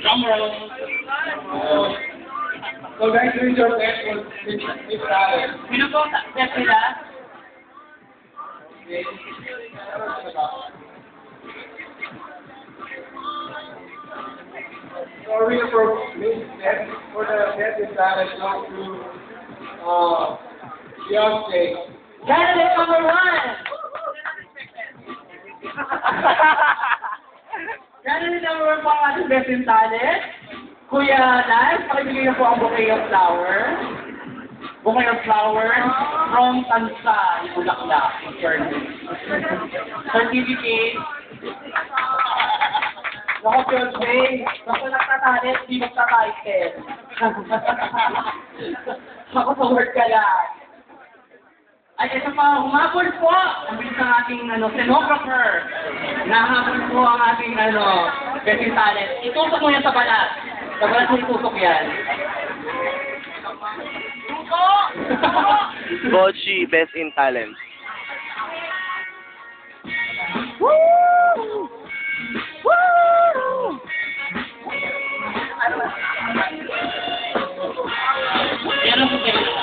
Drum roll. So guys, who is your best was Miss Alice? Sino po best nila? Sorry for Miss Beth, for the best Miss Alice goes to Beyonce. Candidate number 1! Candidate number 1 po ang ating best in talent. Kuya Naz, pakibigay niyo po ang bouquet of flowers. Bouquet of flowers from Tansa, Bulaklak. Certificate. Ako, Jose. Ako nagtatalit, di magtatitle. Ako sa work ka lang. Ay, ito pa, humabol po ang bilis ng ating stenographer. Nahabol po ang ating best in talent. Itusok mo yan sa balat. Sa balat mo itusok yan. Bochi, best in talent. Woo! Woo! Yan ang problema.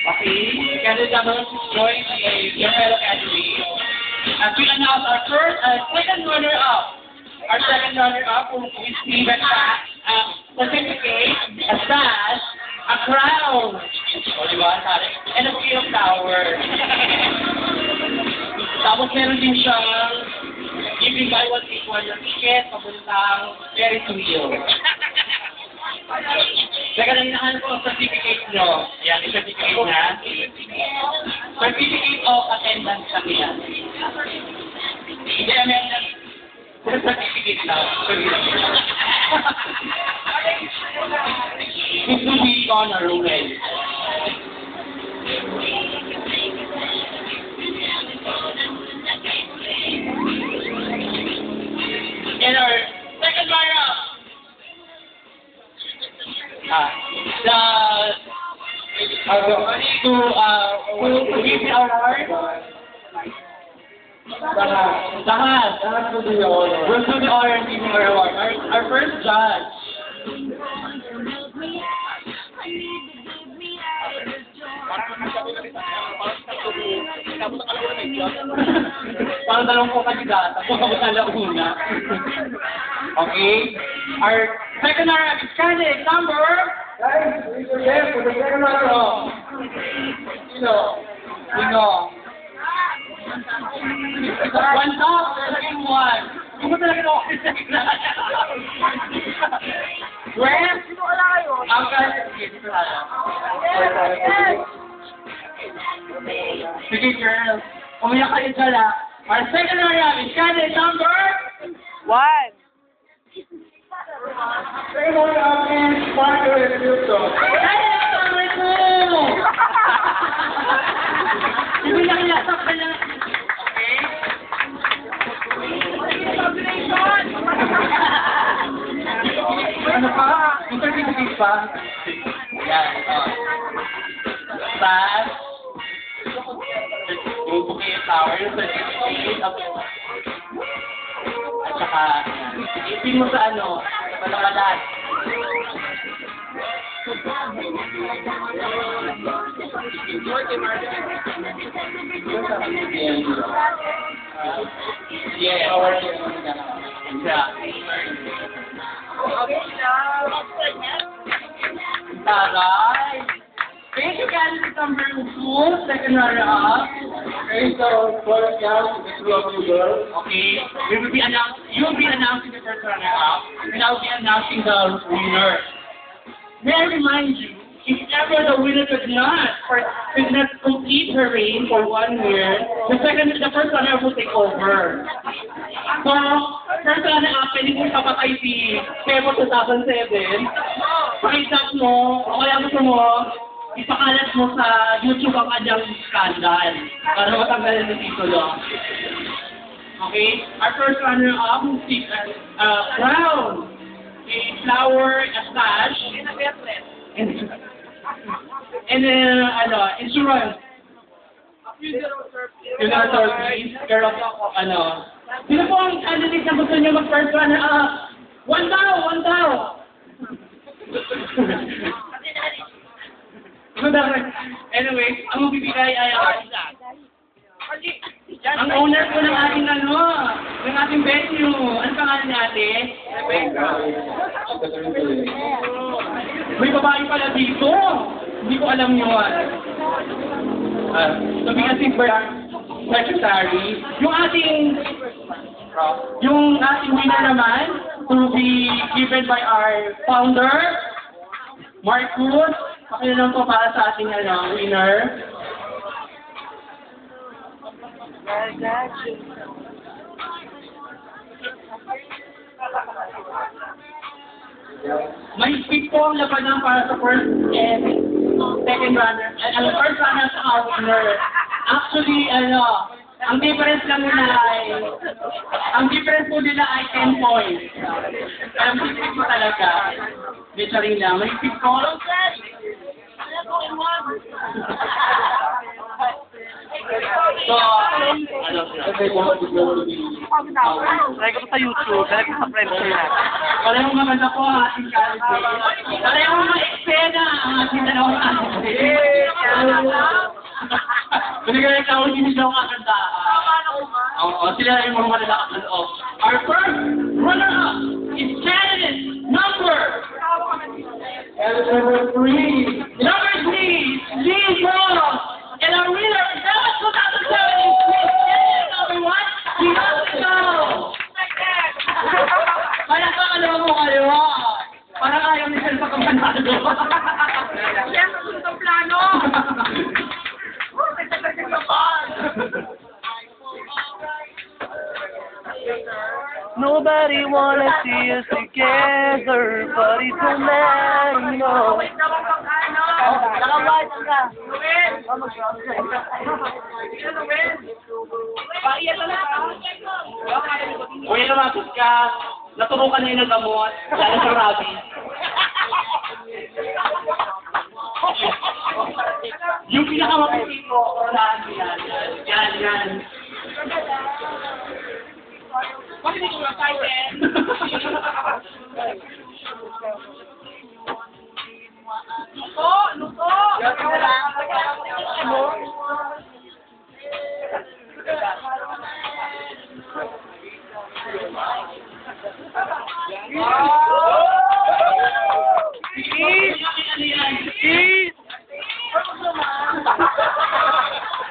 Okay, candidate number join your fellow candidate. As we announce our second runner-up. Our second runner-up will receive a certificate, a sash, a crown, and a bouquet of flowers. Tapos meron din siyang if you buy one take one, your ticket, papuntang Ferris wheel. Teka lang, hinahanap ko ang certificate nyo. Ayan, yung certificate na. Certificate of attendance kami yan. Hindi, meron certificate na. It will be honor roll. And our second runner-up, to give the award, Dahan to the honor. we'll do the honor and giving our award. Our first judge. Parang dalawang po kandidat. Ako kapag alauna. Okay. Our second runner-up is candidate number... Guys, raise your hand for the second runner-up. Sino? One top, second one. Hindi mo talaga ako sa gitna. Where? Sino ka lang kayo? Ang candidate. Dito tayo. Sige, girl. Umiyak kayo dyan, ha? Our second runner-up is candidate number... 1. Second runner-up is Sparkle and Houston. Candidate number 2! Hindi na kinasak ka lang. Okay? Ano pa? Yung certificate pa? Yan. Sash. Yung bouquet of flowers, yung certificate of... At saka, ipin mo sa sa balakalan. Yeah, award yun. Yeah. Taray! Thank you, candidate number 2, second runner-up. Okay, so first down to the two of you girls. Okay, you'll be announcing the first runner-up, and I'll be announcing the winner. May I remind you, if ever the winner could not complete her reign for 1 year, the first runner-up will take over. So, first runner-up, pwede mo papatay si Febo 2007. Pakitap mo, o kaya gusto mo, ipakalat mo sa YouTube ang kanyang scandal para matanggalan ng titulo. Okay? Our first runner-up will take a crown, a flower, a sash, and then, insurance. Funeral service, care of, Sino po ang candidate na gusto niyo mag-first runner-up? One daw! Anyway, ang magbibigay ay ang owner po ng ating ng ating venue. Ano pangalan ni ate? May babae pala dito. Hindi ko alam yun. Sabi kasi secretary, yung ating winner naman to be given by our founder, Marcus. Pakilang po para sa ating winner. May speak po ang labanan para sa first and second runner. Ang first runner sa our winner. Actually, ang difference lang nila ang difference po nila ay 10 points. Alam mo, speak mo talaga. Literal lang. May speak po. So, Like ko sa YouTube, like ko sa friends ko yan. parehong maganda po ang ating candidate. Parehong ma-eksena ang ating dalawang candidate. Binigay ka ako hindi daw kakanta. Oo, sila yung mga malalakas na loob. Our first runner-up is candidate number 3. Number 3, Lee Ross. And our winner is number 2007 is candidate number 1, Gianno. Kaya ka mo kayo. Parang ayaw ni Sir sa kamanado. Yan, ang plano. Nobody wanna see us together, but it don't matter, you know. Uy, lumapit ka. Naturo ka na yun ng gamot. Lalo sa rabies. Yung pinakamapit ko, orahan mo yan. Yan. Bakit hindi ko excited? Luto!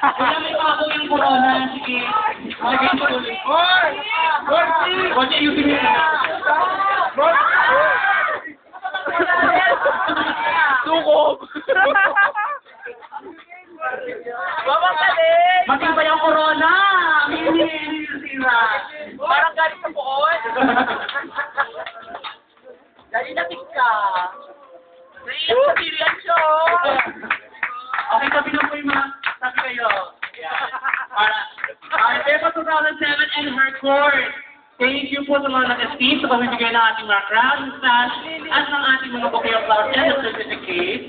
Wala may pako yung corona. Sige. Lagay mo ulit. What's it using it? Sukob! Matibay ang corona! Sira. Parang galing sa buon. Galing na ka. Naiyak sa bilian siya. Okay, sabi na po yung mga sabi kayo. Para Pepa 2007 and her court. Thank you po sa mga nag-esteem sa pamibigay ng ating mga crown, sash, at ng ating mga bouquet of flowers and certificate.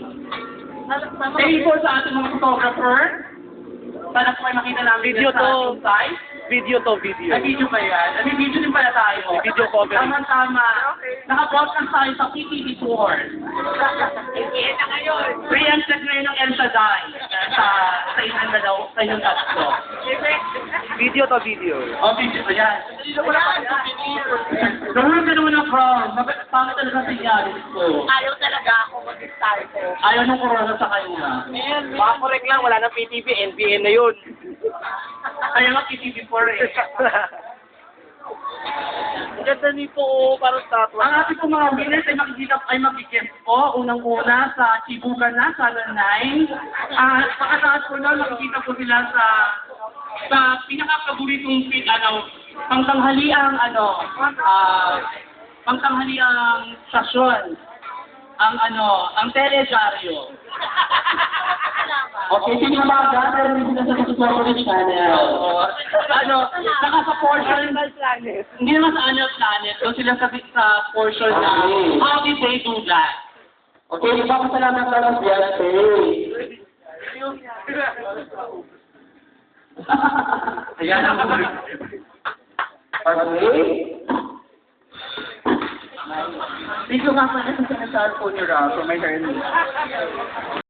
Thank you po sa ating mga photographer. Sana po ay makita namin Video sa to. ating site. Video. Ay, video ba yan? May video din pala tayo. May video cover. Tama. Naka-broadcast tayo sa PTV4. Iyan na ngayon. Preempted ngayon ng El Shaddai sa inyong dalaw, sa inyong tatlo. Video. O, video ba yan? Gawin ka naman ng crown. Pangit talaga sa inyari ko. Ayaw talaga ako mag-start ko. Ayaw ng corona sa kanya. Makakorek lang, wala nang PTV, NBN na yun. Kaya nga PTV4 eh. Ganda ni po, parang statwa. Ang ating pong mga winners ay makikita po unang-una sa Chibugan na, Channel 9. At pakataas po nun, makikita po sila sa pinaka-paboritong pangtanghaliang stasyon. Ang teledyaryo. Okay, sino mga gagawin din sila sa Susuported Channel? Saka sa portion, hindi naman sa Animal Planet, so sila sa portion na How Did They Do That? Okay, ipapasalamat lang ang fiancé. Ayan ang Okay? Dito nga pala sa cellphone ni Rob for my hair.